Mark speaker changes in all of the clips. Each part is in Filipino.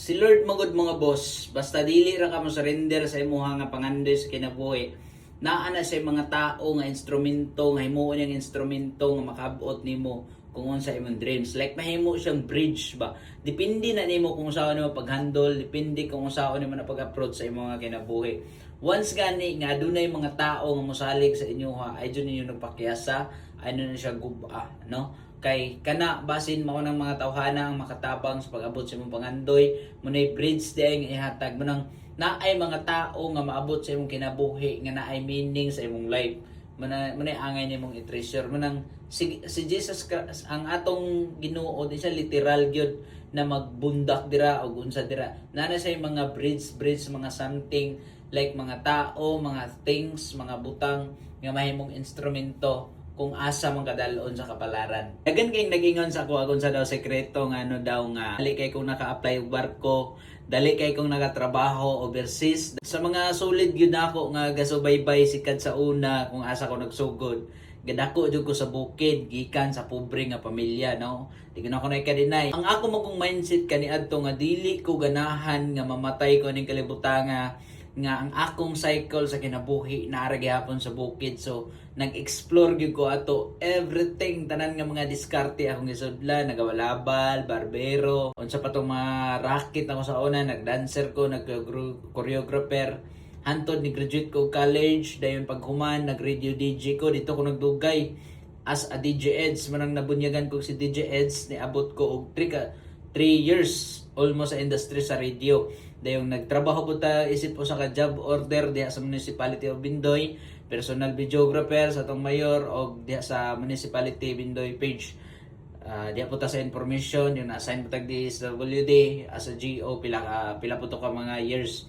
Speaker 1: Si Lord magod mga boss, basta dili ra ka mo surrender sa imuha nga pangandoy sa kinabuhi. Naa na sa mga tao nga instrumento, nga himuon yang instrumento nga makabuot nimo kung unsa imong dreams. Like mahimo siyang bridge ba. Depende na nimo kung saan nimo pag-handle, depende kung saan nimo na pag-approach sa imong kinabuhi. Once gani nga adunay mga tao nga mosalig sa inyo ha, ay dun ninyo nagpakyasa, ay na siya guba, no? Kay kana basin mao nang mga tawhana ang makatabang sa pag-abot sa imong pangandoy, munay bridge diay nga ihatag mo nang naay mga tao nga maabot sa imong kinabuhi nga naay meaning sa imong life. Manay angay nimong i-treasure mo nang si Jesus Christ, ang atong Ginoo di siya literal gyud na magbundak dira o unsa dira. Nana say mga bridge mga something like mga tao, mga things, mga butang nga mahimong instrumento kung asa man kadalon sa kapalaran. Dagan kay nagingon sa ako kung sa daw sekreto nga ano daw nga dali kay kung naka-apply og barko, dali kay kung nagatrabaho overseas. Sa mga solid gyud nako nga gasubaybay sikad sa una kung asa ko nagsugod. Gadako jud ko sa bukid gikan sa pobre nga pamilya, no. Di ko na ako na-deny. Ang ako magong mindset kaniadto nga dili ko ganahan nga mamatay ko ning kalibutan nga ang akong cycle sa kinabuhi naara gihapon sa bukid. So nag-explore gyud ko ato everything, tanan nga mga diskarte akong gisudlan, nagawalabal, barbero, unsa pa tong mga racket ako sa una, nagdancer ko, nag-choreographer, hantod ni graduate ko college, dayon paghuman nag-radio DJ ko, dito ko nagdugay as a DJ Eds, manang nabunyagan ko si DJ Eds, niabot ko og 3 years almost sa industry sa radio. Dayong nagtrabaho po ta, isip po sa ka-job order diha sa Municipality of Bindoy, personal videographer sa tong mayor o diha sa Municipality Bindoy page. Diha po ta sa information, yung na-assign po tag DSWD as a GO, pila po to ka mga years.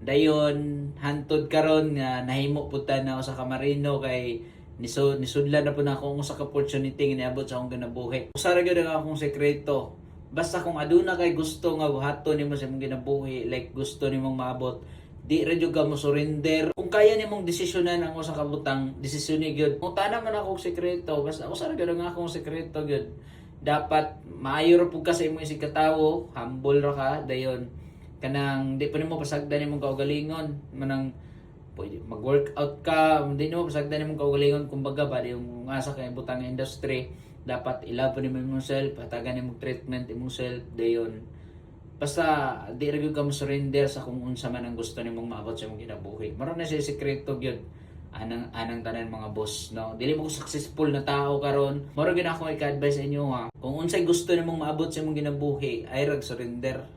Speaker 1: Dayon, hantod karon nga nahimo po ta na sa Camarino kay nisudlan na po na akong sa opportunity nga niabot sa akong ginabuhi. Usara gyud ang akong sekreto. Basta kung aduna kay gusto nga buhaton nimo sa imong ginabuhi, like gusto nimong maabot, di ra jud ka mo surrender. Kung kaya nimong desisyonan ang usa ka butang, desisyon gyud. Kung tana man akong sekreto, basta usara gyud ang akong sekreto gyud. Dapat maayo ra pud ka sa imong isig katawo, humble ra ka dayon. Kanang di pa nimo pasagdan nimong kaugalingon, manang pwede mag-workout ka, hindi nimo pasagdan nimong kaugalingon kumbaga ba yung asa kay butang industry. Dapat ilabo nimo imong self, hatagan imong treatment imong self dayon. Basta di ra gyud ka mo surrender sa kung unsa man ang gusto nimong maabot sa imong kinabuhi. Maro na siya sekreto gyud anang tanan mga boss, no. Dili mo ko successful na tao karon. Maro gyud ako i-advise sa inyo ha. Kung unsay gusto nimong maabot sa imong kinabuhi, ay rag surrender.